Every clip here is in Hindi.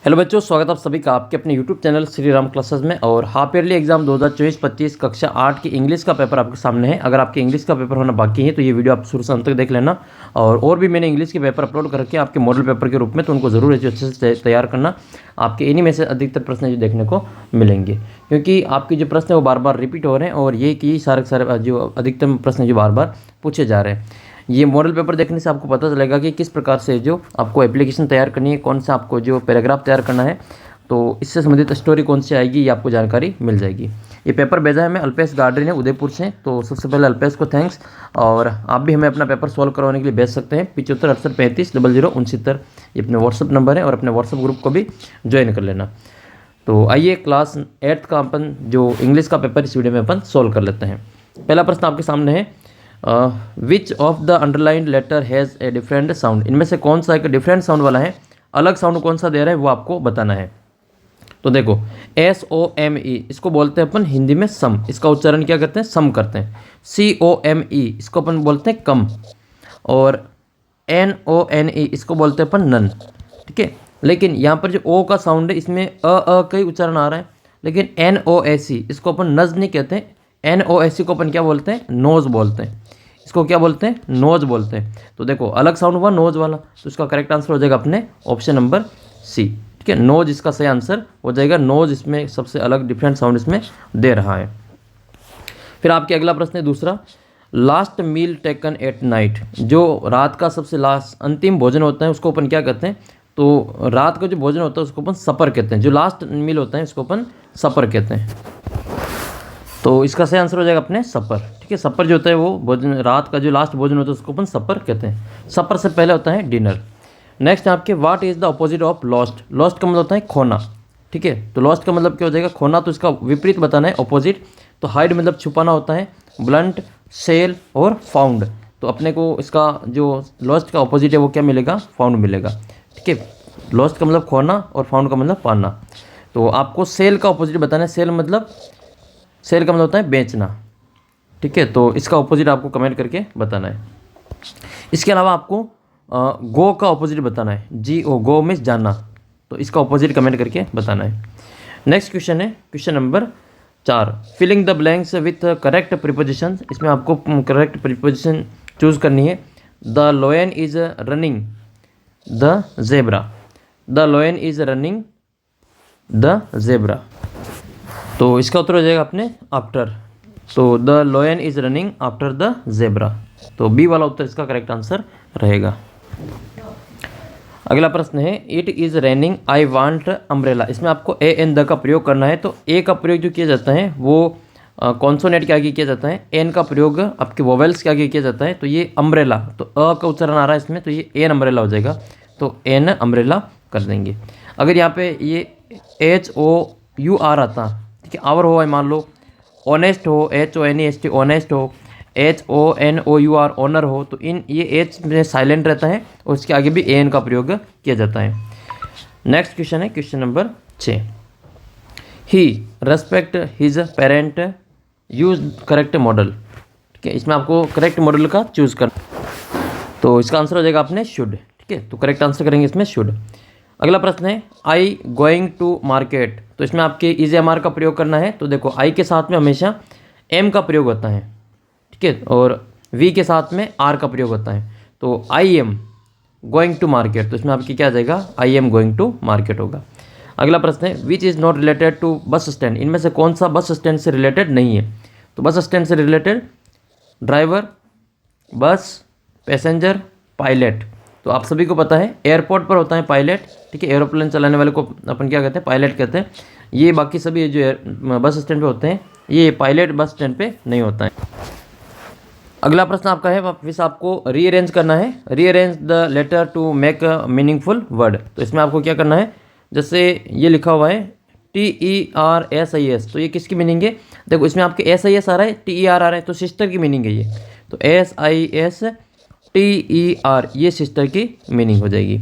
हेलो बच्चों, स्वागत आप सभी का आपके अपने YouTube channel Shri Ram classes में। और हाफ ईयरली एग्जाम 2024-25 कक्षा 8 की इंग्लिश का पेपर आपके सामने है। अगर आपके इंग्लिश का पेपर होना बाकी है तो ये वीडियो आप शुरू से अंत तक देख लेना। और भी मैंने इंग्लिश के पेपर अपलोड कर रखे हैं आपके मॉडल पेपर के रूप में, तो उनको ज़रूर अच्छे से तैयार करना। आपके इन्हीं में से अधिकतर प्रश्न जो देखने को मिलेंगे, क्योंकि आपके जो प्रश्न है वो बार बार रिपीट हो रहे हैं और ये कि सारे जो अधिकतम प्रश्न जो बार बार पूछे जा रहे हैं। ये मॉडल पेपर देखने से आपको पता चलेगा कि किस प्रकार से जो आपको एप्लीकेशन तैयार करनी है, कौन सा आपको जो पैराग्राफ तैयार करना है, तो इससे संबंधित स्टोरी कौन सी आएगी ये आपको जानकारी मिल जाएगी। ये पेपर भेजा है हमें अल्पेश गार्डरी ने उदयपुर से, तो सबसे पहले अल्पेश को थैंक्स। और आप भी हमें अपना पेपर सॉल्व करवाने के लिए भेज सकते हैं 75 68 35 00 69। ये अपने व्हाट्सअप नंबर है और अपने व्हाट्सअप ग्रुप को भी ज्वाइन कर लेना। तो आइए क्लास 8 का अपन जो इंग्लिश का पेपर इस वीडियो में अपन सॉल्व कर लेते हैं। पहला प्रश्न आपके सामने है, which of the underlined letter has a different sound. इनमें से कौन सा एक डिफरेंट साउंड वाला है, अलग साउंड कौन सा दे रहा है वो आपको बताना है। तो देखो SOME इसको बोलते हैं अपन हिंदी में सम, इसका उच्चारण क्या करते हैं, सम करते हैं। COME इसको अपन बोलते हैं कम। और NONE इसको बोलते हैं अपन नन। ठीक है, लेकिन यहाँ पर जो ओ का साउंड है इसमें का ही उच्चारण आ रहा है, लेकिन NOSE इसको अपन नज नहीं कहते हैं। NOSE को अपन क्या बोलते हैं, नोज बोलते हैं। इसको क्या बोलते हैं, नोज बोलते हैं। तो देखो अलग साउंड हुआ नोज वाला, तो इसका करेक्ट आंसर हो जाएगा अपने ऑप्शन नंबर सी। ठीक है, नोज इसका सही आंसर हो जाएगा। नोज इसमें सबसे अलग डिफरेंट साउंड इसमें दे रहा है। फिर आपके अगला प्रश्न है दूसरा, last meal taken at night. जो रात का सबसे लास्ट अंतिम भोजन होता है उसको अपन क्या कहते हैं, तो रात का जो भोजन होता है उसको अपन सपर कहते हैं। जो लास्ट मील होता है उसको अपन सपर कहते हैं। तो इसका सही आंसर हो जाएगा अपने सपर। ठीक है, सपर जो होता है वो भोजन, रात का जो लास्ट भोजन होता है उसको अपन सपर कहते हैं। सपर से पहले होता है डिनर। नेक्स्ट आपके, what is the opposite of lost. Lost का मतलब होता है खोना। ठीक है, तो लॉस्ट का मतलब क्या हो जाएगा, खोना। तो इसका विपरीत बताना है, अपोजिट। तो हाइड मतलब छुपाना होता है, ब्लंट, सेल और फाउंड। तो अपने को इसका जो लॉस्ट का अपोजिट है वो क्या मिलेगा, फाउंड मिलेगा। ठीक है, लॉस्ट का मतलब खोना और फाउंड का मतलब पाना। तो आपको सेल का अपोजिट बताना है। सेल का मतलब होता है बेचना। ठीक है, तो इसका ऑपोजिट आपको कमेंट करके बताना है। इसके अलावा आपको गो का ऑपोजिट बताना है। GO, गो मीन्स जाना। तो इसका ऑपोजिट कमेंट करके बताना है। नेक्स्ट क्वेश्चन है question number 4, filling the blanks with correct preposition. इसमें आपको करेक्ट प्रीपोजिशन चूज करनी है। The lion is running the zebra. The lion is running the zebra. तो इसका उत्तर हो जाएगा अपने आफ्टर। तो the lion is running after the zebra. तो बी वाला उत्तर इसका करेक्ट आंसर रहेगा। अगला प्रश्न है, it is raining I want umbrella. इसमें आपको AN द का प्रयोग करना है। तो ए का प्रयोग जो किया जाता है वो कॉन्सोनेंट के आगे किया जाता है। एन का प्रयोग आपके वोवेल्स के आगे किया जाता है। तो ये अम्ब्रेला, तो का उच्चारण आ रहा है इसमें, तो ये एन अम्ब्रेला हो जाएगा। तो एन अम्ब्रेला कर देंगे। अगर यहाँ पे ये HOUR आता, ठीक है, आवर हो, मान लो ऑनेस्ट हो, HONEST ऑनेस्ट हो, HONOUR ऑनर हो, तो इन ये एच में साइलेंट रहता है और उसके आगे भी AN का प्रयोग किया जाता है। नेक्स्ट क्वेश्चन है question number 6, he respect his parent use correct model. ठीक है, इसमें आपको करेक्ट मॉडल का चूज कर, तो इसका आंसर हो जाएगा अपने शुड। ठीक है, तो करेक्ट आंसर करेंगे इसमें शुड। अगला प्रश्न है, आई गोइंग टू मार्केट। तो इसमें आपके इज MR का प्रयोग करना है। तो देखो आई के साथ में हमेशा M का प्रयोग होता है। ठीक है, और V के साथ में R का प्रयोग होता है। तो I am going to market, तो इसमें आपकी क्या आ जाएगा, I am going to market होगा। अगला प्रश्न है, which is not related to bus stand. इनमें से कौन सा बस स्टैंड से रिलेटेड नहीं है। तो बस स्टैंड से रिलेटेड ड्राइवर, बस, पैसेंजर, पायलट। तो आप सभी को पता है एयरपोर्ट पर होता है पायलट। ठीक है, एरोप्लेन चलाने वाले को अपन क्या कहते हैं, पायलट कहते हैं। ये बाकी सभी जो बस स्टैंड पे होते हैं, ये पायलट बस स्टैंड पे नहीं होता है। अगला प्रश्न आपका है, वापस आपको रीअरेंज करना है। Rearrange the letter to make a meaningful word. तो इसमें आपको क्या करना है, जैसे ये लिखा हुआ है TERSIS, तो ये किसकी मीनिंग है। देखो इसमें आपके SIS आ रहा है, TER आ रहा है, तो सिस्टर की मीनिंग है ये। तो SISTER ये सिस्टर की मीनिंग हो जाएगी।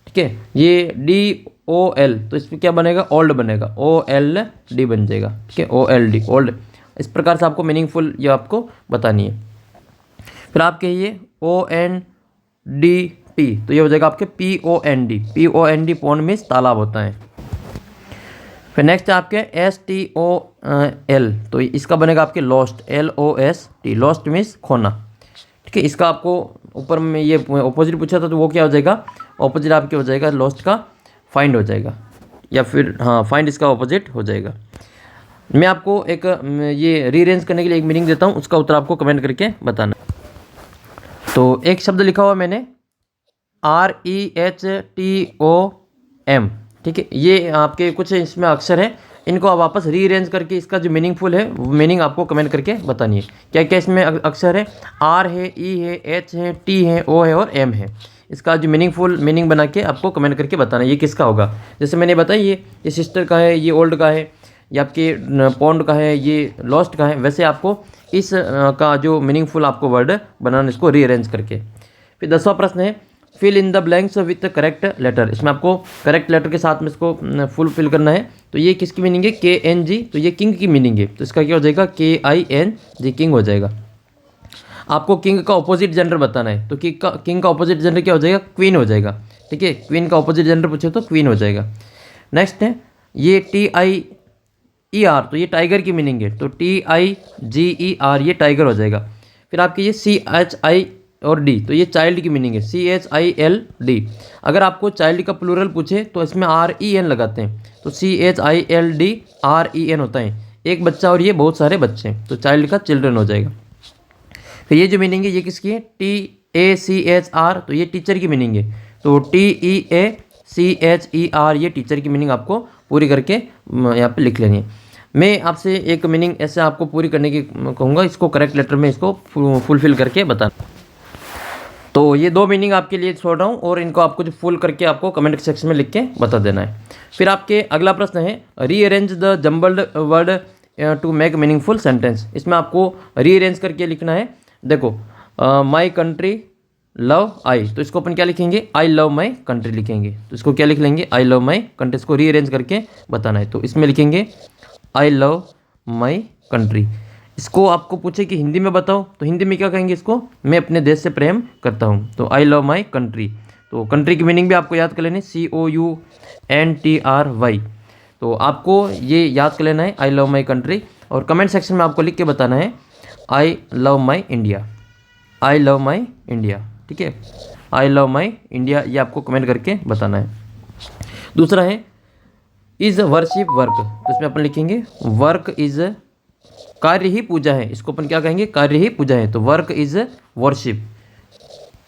ठीक है, ये DOL, तो इसमें क्या बनेगा, ओल्ड बनेगा, OLD बन जाएगा। ठीक है, OLD ओल्ड। इस प्रकार से आपको मीनिंगफुल ये आपको बतानी है। फिर आपके ये ONDT, तो ये हो जाएगा आपके POND। POND पॉन्ड मीन्स तालाब होता है। फिर नेक्स्ट है आपके STOL, तो इसका बनेगा आपके लॉस्ट, LOST, लॉस्ट मीन्स खोना। ठीक है, इसका आपको ऊपर में ये ऑपोजिट पूछा था, तो वो क्या हो जाएगा, ऑपोजिट आपके हो जाएगा लॉस्ट का फाइंड हो जाएगा, या फिर हाँ फाइंड इसका ऑपोजिट हो जाएगा। मैं आपको एक ये रीअरेंज करने के लिए एक मीनिंग देता हूँ, उसका उत्तर आपको कमेंट करके बताना। तो एक शब्द लिखा हुआ मैंने REHTOM, ठीक है, ये आपके कुछ इसमें अक्षर है, इनको आप वापस रीअरेंज करके इसका जो मीनिंगफुल है वो मीनिंग आपको कमेंट करके बतानी है। क्या क्या इसमें अक्षर है, R है, E है, H है, T है, O है और M है। इसका जो मीनिंगफुल मीनिंग बना के आपको कमेंट करके बताना है ये किसका होगा। जैसे मैंने बताया ये सिस्टर का है, ये ओल्ड का है, ये आपके पॉन्ड का है, ये लॉस्ट का है, वैसे आपको इस का जो मीनिंगफुल आपको वर्ड बनाना, इसको रीअरेंज करके। फिर 10वां प्रश्न है fill in the blanks with correct letter. इसमें आपको करेक्ट लेटर के साथ में इसको फुल फिल करना है। तो ये किसकी मीनिंग है, KNG, तो ये किंग की मीनिंग है, तो इसका क्या हो जाएगा, KING, किंग हो जाएगा। आपको किंग का ऑपोजिट जेंडर बताना है, तो किंग का ऑपोजिट जेंडर क्या हो जाएगा, क्वीन हो जाएगा। ठीक है, क्वीन का ऑपोजिट जेंडर पूछे तो क्वीन हो जाएगा। नेक्स्ट है ये TIER, तो ये टाइगर की मीनिंग है, तो TIGER, ये टाइगर हो जाएगा। फिर आपकी ये CHI और D, तो ये चाइल्ड की मीनिंग है, CHILD। अगर आपको चाइल्ड का प्लूरल पूछे तो इसमें REN लगाते हैं, तो CHILD REN होता है, एक बच्चा और ये बहुत सारे बच्चे हैं, तो चाइल्ड का चिल्ड्रन हो जाएगा। फिर ये जो मीनिंग है ये किसकी है, TACHR, तो ये टीचर की मीनिंग है, तो TEACHER, ये टीचर की मीनिंग आपको पूरी करके यहाँ पे लिख लेनी है। मैं आपसे एक मीनिंग ऐसे आपको पूरी करने की कहूँगा, इसको करेक्ट लेटर में इसको फुलफिल करके बताना। तो ये 2 मीनिंग आपके लिए छोड़ रहा हूँ, और इनको आपको जो फुल करके आपको कमेंट सेक्शन में लिख के बता देना है। फिर आपके अगला प्रश्न है rearrange the jumbled word to make meaningful sentence. इसमें आपको रीअरेंज करके लिखना है। देखो माई कंट्री लव आई, तो इसको अपन क्या लिखेंगे, आई लव माई कंट्री लिखेंगे। तो इसको क्या लिख लेंगे, आई लव माई कंट्री, इसको रीअरेंज करके बताना है। तो इसमें लिखेंगे आई लव माई कंट्री। इसको आपको पूछे कि हिंदी में बताओ, तो हिंदी में क्या कहेंगे इसको, मैं अपने देश से प्रेम करता हूँ, तो आई लव माई कंट्री। तो कंट्री की मीनिंग भी आपको याद कर लेनी, COUNTRY। तो आपको ये याद कर लेना है, आई लव माई कंट्री, और कमेंट सेक्शन में आपको लिख के बताना है I love my India, I love my India. ठीक है, आई लव माई इंडिया, ये आपको कमेंट करके बताना है। दूसरा है इज़ वर्शिप वर्क, तो इसमें अपन लिखेंगे वर्क इज़, कार्य ही पूजा है, इसको अपन क्या कहेंगे, कार्य ही पूजा है, तो work is worship,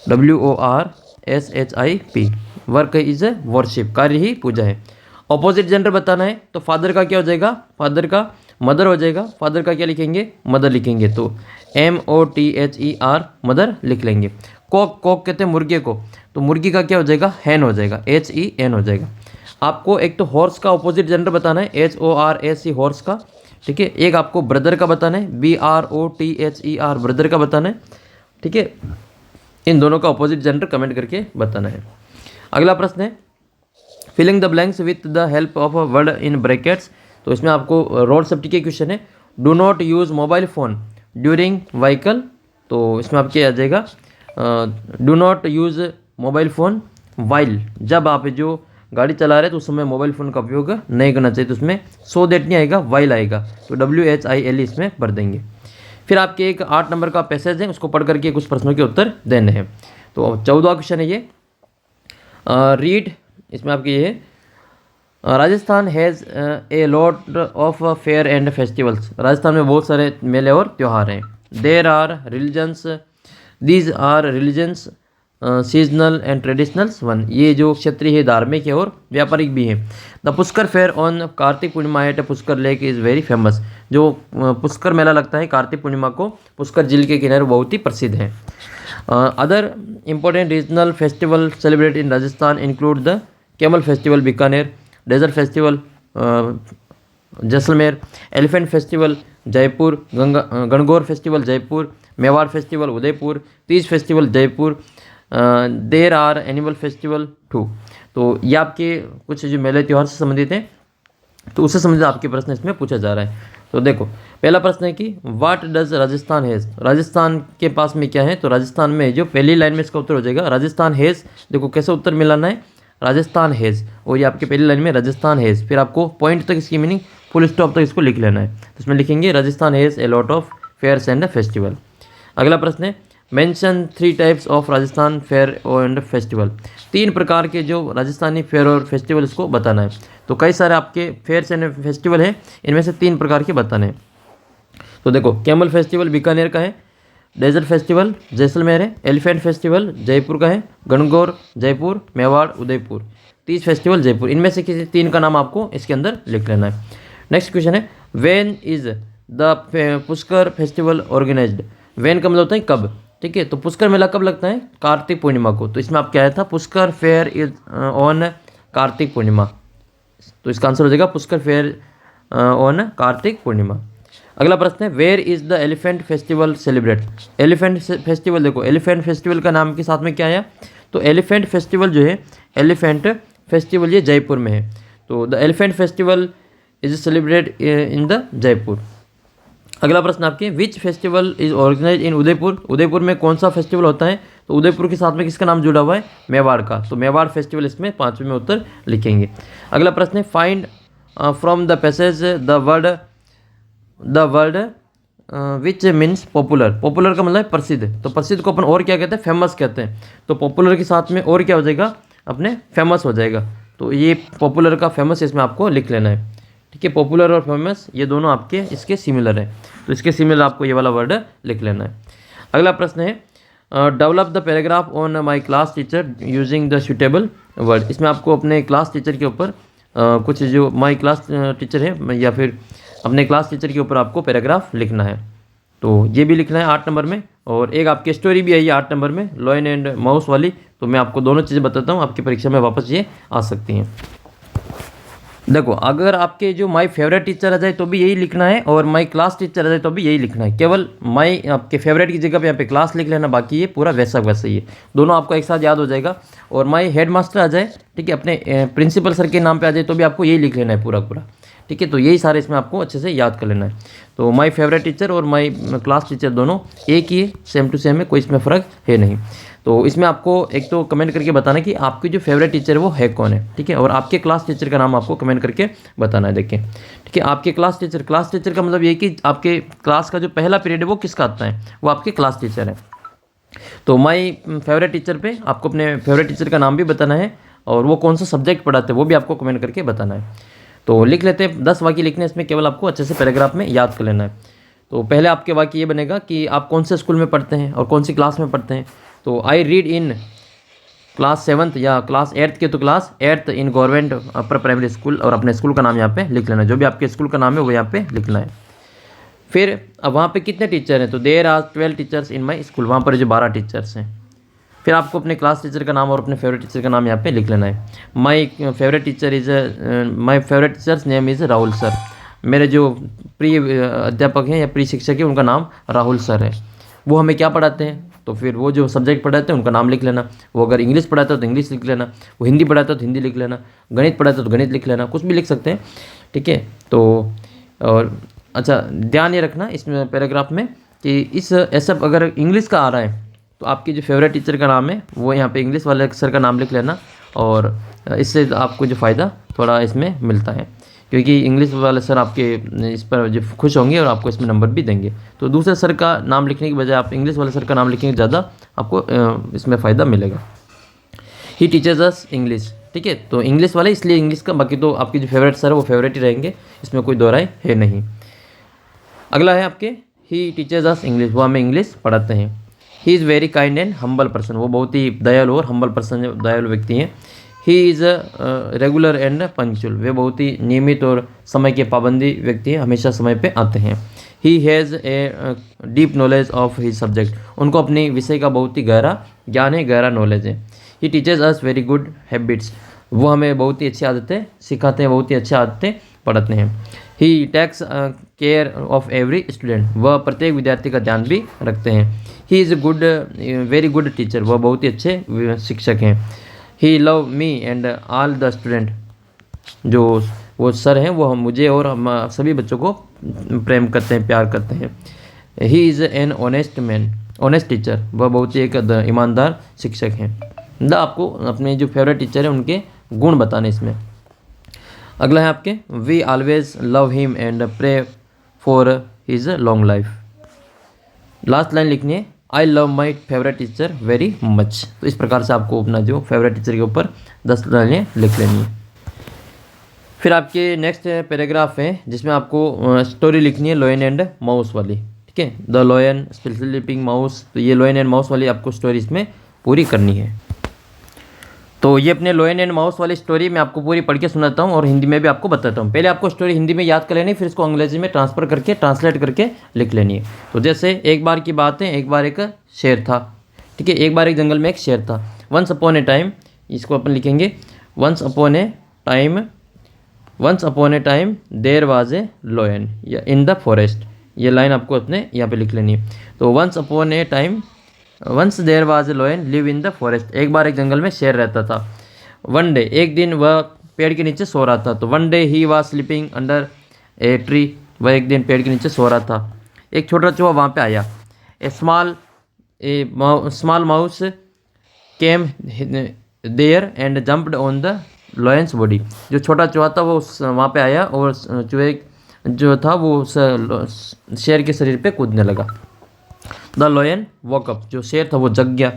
WORSHIP, work is worship, कार्य ही पूजा है। ऑपोजिट जेंडर बताना है, तो फादर का क्या हो जाएगा, फादर का मदर हो जाएगा। फादर का क्या लिखेंगे, मदर लिखेंगे, तो MOTHER, मदर लिख लेंगे। कॉक, कॉक कहते हैं मुर्गे को, तो मुर्गी का क्या हो जाएगा, हैन हो जाएगा, HEN हो जाएगा। आपको एक तो हॉर्स का ऑपोजिट जेंडर बताना है, HORSE, हॉर्स का। ठीक है, एक आपको ब्रदर का बताना है, BROTHER, ब्रदर का बताना है। ठीक है, इन दोनों का ऑपोजिट जेंडर कमेंट करके बताना है। अगला प्रश्न है filling the blanks with the help of a word in brackets. तो इसमें आपको रोड सेफ्टी के क्वेश्चन है, do not use mobile phone during vehicle. तो इसमें आपके आ जाएगा do not use mobile phone while, जब आप जो गाड़ी चला रहे हैं तो उस समय मोबाइल फ़ोन का उपयोग नहीं करना चाहिए। तो उसमें सो दैट नहीं आएगा, वाइल आएगा, तो WHIL इसमें भर देंगे। फिर आपके एक 8 नंबर का पैसेज है, उसको पढ़ करके कुछ प्रश्नों के उत्तर देने हैं। तो 14वां क्वेश्चन है ये रीड, इसमें आपके ये Rajasthan has a lot of fair and festivals. Rajasthan में बहुत सारे मेले और त्यौहार हैं। There are religions, these are religions seasonal and traditionals one. ये जो क्षेत्रीय है, धार्मिक है और व्यापारिक भी है। The Pushkar fair on Kartik Purnima at Pushkar lake is very famous. जो पुष्कर मेला लगता है कार्तिक पूर्णिमा को पुष्कर झील के किनारे, बहुत ही प्रसिद्ध है। Other important regional festival celebrate in Rajasthan include the camel festival Bikaner, desert festival Jaisalmer, elephant festival Jaipur, Gangaur festival Jaipur, Mewar festival Udaipur, Teej festival Jaipur, there are animal festival too. तो ये आपके कुछ जो मेले त्यौहार से संबंधित हैं, तो उससे संबंधित आपके प्रश्न इसमें पूछा जा रहा है। तो देखो पहला प्रश्न है कि what does Rajasthan has. Rajasthan के पास में क्या है, तो राजस्थान में जो पहली लाइन में इसका उत्तर हो जाएगा राजस्थान हैज़। देखो कैसे उत्तर मिलाना है, राजस्थान हैज़, और ये आपके पहली लाइन में राजस्थान हैज़, फिर आपको पॉइंट तक इसकी मीनिंग फुल स्टॉप तक इसको लिख लेना है। तो इसमें लिखेंगे Rajasthan has a lot of fairs and festival. अगला प्रश्न है mention 3 types of Rajasthan fair and festival. 3 प्रकार के जो राजस्थानी फेयर और फेस्टिवल इसको बताना है। तो कई सारे आपके फेयर्स एंड फेस्टिवल हैं, इनमें से 3 प्रकार के बताने हैं। तो देखो कैमल फेस्टिवल बीकानेर का है, डेजर्ट फेस्टिवल जैसलमेर है, एलिफेंट फेस्टिवल जयपुर का है, गणगौर जयपुर, मेवाड़ उदयपुर, तीज फेस्टिवल जयपुर। इनमें से किसी 3 का नाम आपको इसके अंदर लिख लेना है। नेक्स्ट क्वेश्चन है when is the Pushkar festival organized. When का मतलब होता है कब, ठीक है। तो पुष्कर मेला कब लगता है? कार्तिक पूर्णिमा को। तो इसमें आप क्या आया था, Pushkar fair is on Kartik Purnima. तो इसका आंसर हो जाएगा पुष्कर फेयर ऑन कार्तिक पूर्णिमा। अगला प्रश्न है where is the elephant festival celebrate. Elephant festival, देखो एलिफेंट फेस्टिवल का नाम के साथ में क्या आया, तो एलिफेंट फेस्टिवल जो है, एलिफेंट फेस्टिवल ये जयपुर में है। तो the elephant festival is celebrate in the Jaipur. अगला प्रश्न आपके विच फेस्टिवल इज ऑर्गेनाइज इन उदयपुर। उदयपुर में कौन सा फेस्टिवल होता है? तो उदयपुर के साथ में किसका नाम जुड़ा हुआ है? मेवाड़ का। तो मेवाड़ फेस्टिवल इसमें 5वें में उत्तर लिखेंगे। अगला प्रश्न है find from the passage the word which means popular. Popular का मतलब है प्रसिद्ध। तो प्रसिद्ध को अपन और क्या कहते हैं? फेमस कहते हैं। तो पॉपुलर के साथ में और क्या हो जाएगा? अपने फेमस हो जाएगा। तो ये पॉपुलर का फेमस इसमें आपको लिख लेना है, ठीक है। पॉपुलर और फेमस ये दोनों आपके इसके सिमिलर है, तो इसके सिमिलर आपको ये वाला वर्ड लिख लेना है। अगला प्रश्न है develop the paragraph on my class teacher using the suitable word. इसमें आपको अपने क्लास टीचर के ऊपर कुछ जो माय क्लास टीचर है या फिर अपने क्लास टीचर के ऊपर आपको पैराग्राफ लिखना है। तो ये भी लिखना है 8 नंबर में। और एक आपकी स्टोरी भी आई है 8 नंबर में, लॉयन एंड माउस वाली। तो मैं आपको दोनों चीज़ें बताता हूँ, आपकी परीक्षा में वापस ये आ सकती हैं। देखो अगर आपके जो माय फेवरेट टीचर आ जाए तो भी यही लिखना है, और माय क्लास टीचर आ जाए तो भी यही लिखना है। केवल माय आपके फेवरेट की जगह पे यहाँ पे क्लास लिख लेना, बाकी ये पूरा वैसा वैसा ही है। दोनों आपको एक साथ याद हो जाएगा। और माय हेड मास्टर आ जाए, ठीक है, अपने प्रिंसिपल सर के नाम पे आ जाए तो भी आपको यही लिख लेना है पूरा पूरा, ठीक है। तो यही सारे इसमें आपको अच्छे से याद कर लेना है। तो माय फेवरेट टीचर और माय क्लास टीचर दोनों एक ही है, सेम टू सेम है, कोई इसमें फ़र्क है नहीं। तो इसमें आपको एक तो कमेंट करके बताना कि आपकी जो फेवरेट टीचर है वो है कौन है, ठीक है। और आपके क्लास टीचर का नाम आपको कमेंट करके बताना है। देखिए, ठीक है, आपके क्लास टीचर का मतलब ये कि आपके क्लास का जो पहला पीरियड है वो किसका आता है, वो आपके क्लास टीचर है। तो माय फेवरेट टीचर पे आपको अपने फेवरेट टीचर का नाम भी बताना है, और वो कौन सा सब्जेक्ट पढ़ाते हैं वो भी आपको कमेंट करके बताना है। तो लिख लेते हैं 10 वाक्य लिखने, इसमें केवल आपको अच्छे से पैराग्राफ में याद कर लेना है। तो पहले आपके वाक्य ये बनेगा कि आप कौन से स्कूल में पढ़ते हैं और कौन सी क्लास में पढ़ते हैं। तो I read in class 7th या क्लास 8th के, तो class 8th in government upper primary school, और अपने स्कूल का नाम यहाँ पे लिख लेना है। जो भी आपके स्कूल का नाम है वो यहाँ पे लिखना है। फिर अब वहाँ पे कितने टीचर हैं, तो there are 12 teachers in my school, वहाँ पर जो 12 टीचर्स हैं। फिर आपको अपने क्लास टीचर का नाम और अपने फेवरेट टीचर का नाम यहाँ पे लिख लेना है। My favourite teachers name is Rahul sir. मेरे जो प्रिय अध्यापक हैं या प्रिय शिक्षक हैं उनका नाम राहुल सर है। वो हमें क्या पढ़ाते हैं, तो फिर वो जो सब्जेक्ट पढ़ाते हैं उनका नाम लिख लेना। वो अगर इंग्लिश पढ़ाता है तो इंग्लिश लिख लेना, वो हिंदी पढ़ाता है तो हिंदी लिख लेना, गणित पढ़ाता है तो गणित लिख लेना, कुछ भी लिख सकते हैं, ठीक है। तो और अच्छा ध्यान ये रखना इसमें पैराग्राफ में कि इस ऐसा अगर इंग्लिश का आ रहा है तो आपकी जो फेवरेट टीचर का नाम है वो यहाँ पे इंग्लिश वाले सर का नाम लिख लेना, और इससे आपको जो फ़ायदा थोड़ा इसमें मिलता है, क्योंकि इंग्लिश वाले सर आपके इस पर जो खुश होंगे और आपको इसमें नंबर भी देंगे। तो दूसरे सर का नाम लिखने की बजाय आप इंग्लिश वाले सर का नाम लिखेंगे, ज़्यादा आपको इसमें फ़ायदा मिलेगा। ही टीचर्स अस इंग्लिश, ठीक है। तो इंग्लिश वाले इसलिए इंग्लिश का, बाकी तो आपके जो फेवरेट सर है वो फेवरेट ही रहेंगे, इसमें कोई दो राय है नहीं। अगला है आपके ही टीचर्स अस इंग्लिश, वो हमें इंग्लिश पढ़ाते हैं। He is very kind and humble person, वो बहुत ही दयालु और हम्बल पर्सन, दयालु व्यक्ति हैं। He is regular and punctual, वे बहुत ही नियमित और समय के पाबंदी व्यक्ति हैं, हमेशा समय पे आते हैं। He has a deep knowledge of his subject, उनको अपने विषय का बहुत ही गहरा ज्ञान है, गहरा नॉलेज है। He teachers us very good habits, वो हमें बहुत ही अच्छी आदतें सिखाते हैं, बहुत ही अच्छी आदतें पढ़ाते हैं। He takes care of every student, वह प्रत्येक विद्यार्थी का ध्यान भी रखते हैं। He is good very good teacher, वह बहुत ही अच्छे शिक्षक हैं। He love me and all the student, जो वो सर हैं वो मुझे और हम सभी बच्चों को प्रेम करते हैं, प्यार करते हैं। He is an honest man, honest teacher, वह बहुत ही एक ईमानदार शिक्षक हैं। आपको अपने जो फेवरेट टीचर हैं उनके गुण बताने इसमें। अगला है आपके we always love him and pray for his long life. Last line लिखनी है I love my favourite teacher very much. तो इस प्रकार से आपको अपना जो फेवरेट टीचर के ऊपर 10 लाइनें लिख लेनी है। फिर आपके नेक्स्ट पैराग्राफ है जिसमें आपको स्टोरी लिखनी है लॉयन एंड माउस वाली, ठीक है। द लॉयन स्लीपिंग माउस, तो ये लॉयन एंड माउस वाली आपको स्टोरी इसमें पूरी करनी है। तो ये अपने लॉयन एंड माउस वाली स्टोरी मैं आपको पूरी पढ़ के सुनाता हूँ और हिंदी में भी आपको बताता हूँ। पहले आपको स्टोरी हिंदी में याद कर लेनी, फिर इसको अंग्रेजी में ट्रांसलेट करके लिख लेनी है। तो जैसे एक बार की बात है, एक बार एक शेर था, ठीक है। एक बार एक जंगल में एक शेर था। वंस अपॉन ए टाइम, इसको अपन लिखेंगे once upon a time there was a lion in the forest. ये लाइन आपको अपने यहाँ पे लिख लेनी है। तो once there was a lion live in the forest. एक बार एक जंगल में शेर रहता था। वन डे, एक दिन वह पेड़ के नीचे सो रहा था। तो one day he was sleeping under a tree. वह एक दिन पेड़ के नीचे सो रहा था। एक छोटा चूहा वहाँ पे आया। A small mouse came there and jumped on the lion's body. जो छोटा चूहा था वो वहाँ पे आया और चूहे जो था वो उस शेर के शरीर पे कूदने लगा। द लॉयन वॉक अप, जो शेर था वो जग गया।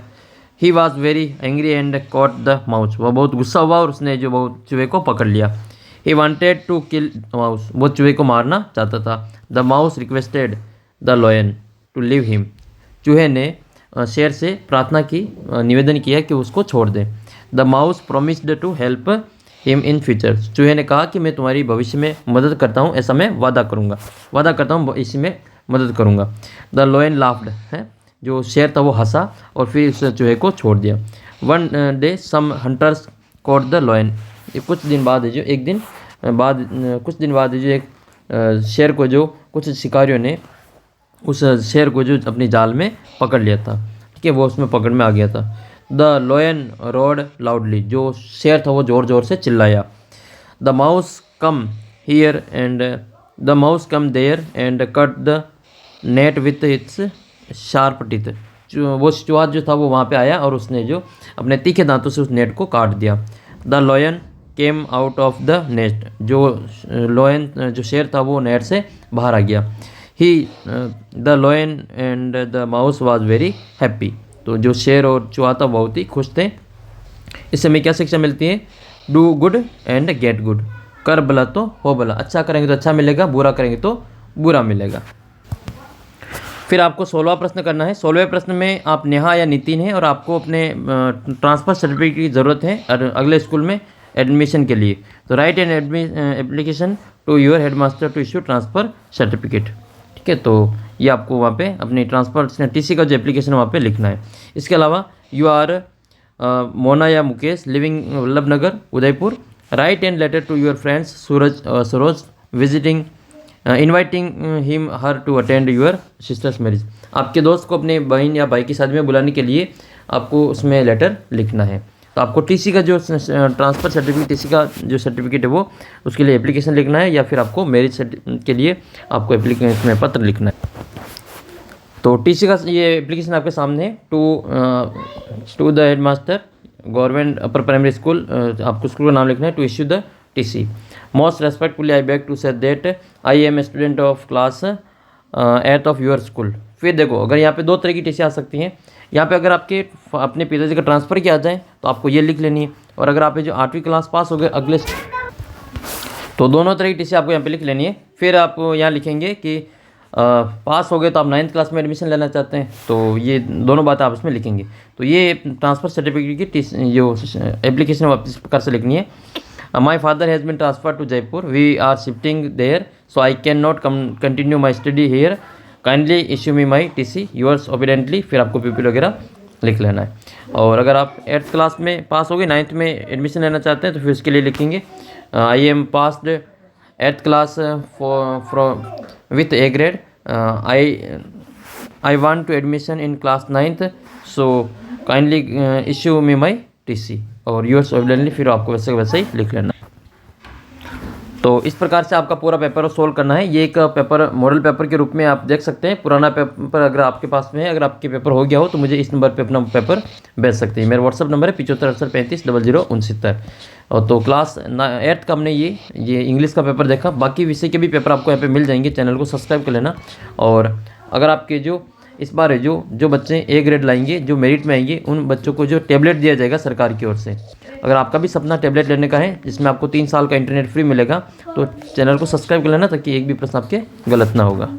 He was very angry and caught the mouse. वह बहुत गुस्सा हुआ और उसने जो वो चूहे को पकड़ लिया। He wanted to kill mouse, वो चूहे को मारना चाहता था। The mouse requested the lion to leave him. चूहे ने शेर से प्रार्थना की, निवेदन किया कि उसको छोड़ दे। The mouse promised to help him in future. चूहे ने कहा कि मैं तुम्हारी भविष्य में मदद करता हूँ, ऐसा मैं वादा करता हूँ इसी में मदद करूँगा। द लॉयन लाफ्ड, है जो शेर था वो हंसा और फिर उस चूहे को छोड़ दिया। One day some hunters caught the lion. कुछ दिन बाद जो एक शेर को जो कुछ शिकारियों ने उस शेर को जो अपनी जाल में पकड़ लिया था, ठीक है, वो उसमें पकड़ में आ गया था। द लॉयन रोड लाउडली, जो शेर था वो ज़ोर ज़ोर से चिल्लाया। The mouse come here and the mouse come there and cut the net with its sharp teeth. वो चूहा जो था वो वहाँ पे आया और उसने जो अपने तीखे दांतों से उस नेट को काट दिया। The lion came out of the net, जो शेर था वो नेट से बाहर आ गया। The lion and the mouse was very happy. तो जो शेर और चूहा था बहुत ही खुश थे। इससे हमें क्या शिक्षा मिलती है? Do good and get good. कर भला तो हो भला, अच्छा करेंगे तो अच्छा मिलेगा, बुरा करेंगे तो बुरा मिलेगा। फिर आपको 16वां प्रश्न करना है। 16वें प्रश्न में आप नेहा या नितिन है और आपको अपने ट्रांसफ़र सर्टिफिकेट की ज़रूरत है अगले स्कूल में एडमिशन के लिए। तो write an application to your headmaster to issue transfer certificate, ठीक है। तो ये आपको वहाँ पे अपनी ट्रांसफ़र टीसी का जो एप्लीकेशन है वहाँ पे लिखना है। इसके अलावा यू आर मोना या Mukesh living Vallabh Nagar Udaipur. Write and letter to your friends Saroj visiting inviting him her to attend your sister's marriage. आपके दोस्त को अपने बहन या भाई की शादी में बुलाने के लिए आपको उसमें लेटर लिखना है। तो आपको टीसी का जो ट्रांसफ़र सर्टिफिकेट, टीसी का जो सर्टिफिकेट है वो उसके लिए एप्लीकेशन लिखना है, या फिर आपको मैरिज के लिए आपको एप्लीकेशन में पत्र लिखना है। तो टीसी का ये एप्लीकेशन आपके सामने है। To the headmaster government upper primary school, आपको स्कूल का नाम लिखना है, to issue the TC. Most respectfully I beg to say that I am a student of class 8th of your school. फिर देखो, अगर यहाँ पे दो तरह की टीसी आ सकती हैं। यहाँ पे अगर आपके अपने पिताजी का ट्रांसफ़र किया जाए तो आपको ये लिख लेनी है, और अगर आप जो 8वीं क्लास पास हो गए अगले, तो दोनों तरह की टीसी आपको यहाँ पे लिख लेनी है। फिर आप यहाँ लिखेंगे कि पास हो गए तो आप 9th क्लास में एडमिशन लेना चाहते हैं, तो ये दोनों बातें आप इसमें लिखेंगे। तो ये ट्रांसफ़र सर्टिफिकेट की जो एप्लीकेशन आप इस प्रकार से लिखनी है। My father has been transfer to Jaipur, we are shifting there, so I can not continue my study here, kindly issue me my TC yours obediently. फिर आपको पीपील वगैरह लिख लेना है। और अगर आप 8th क्लास में पास हो गए, 9th में एडमिशन लेना चाहते हैं, तो फिर उसके लिए लिखेंगे I am passed 8th class with A grade, I want to admission in class 9th, so kindly issue me my TC और yours obediently। फिर आपको वैसे ही लिख लेना। तो इस प्रकार से आपका पूरा पेपर सोल्व करना है। ये एक पेपर मॉडल पेपर के रूप में आप देख सकते हैं। पुराना पेपर अगर आपके पास में है, अगर आपके पेपर हो गया हो तो मुझे इस नंबर पे अपना पेपर भेज सकते हैं। मेरा व्हाट्सअप नंबर है 75 68 35 00 69। और तो क्लास 8th का हमने ये इंग्लिश का पेपर देखा। बाकी विषय के भी पेपर आपको यहाँ पे मिल जाएंगे, चैनल को सब्सक्राइब कर लेना। और अगर आपके जो इस बार है जो बच्चे A ग्रेड लाएंगे, जो मेरिट में आएंगे, उन बच्चों को जो टैबलेट दिया जाएगा सरकार की ओर से। अगर आपका भी सपना टैबलेट लेने का है जिसमें आपको 3 साल का इंटरनेट फ्री मिलेगा, तो चैनल को सब्सक्राइब कर लेना ताकि एक भी प्रश्न आपके गलत ना होगा।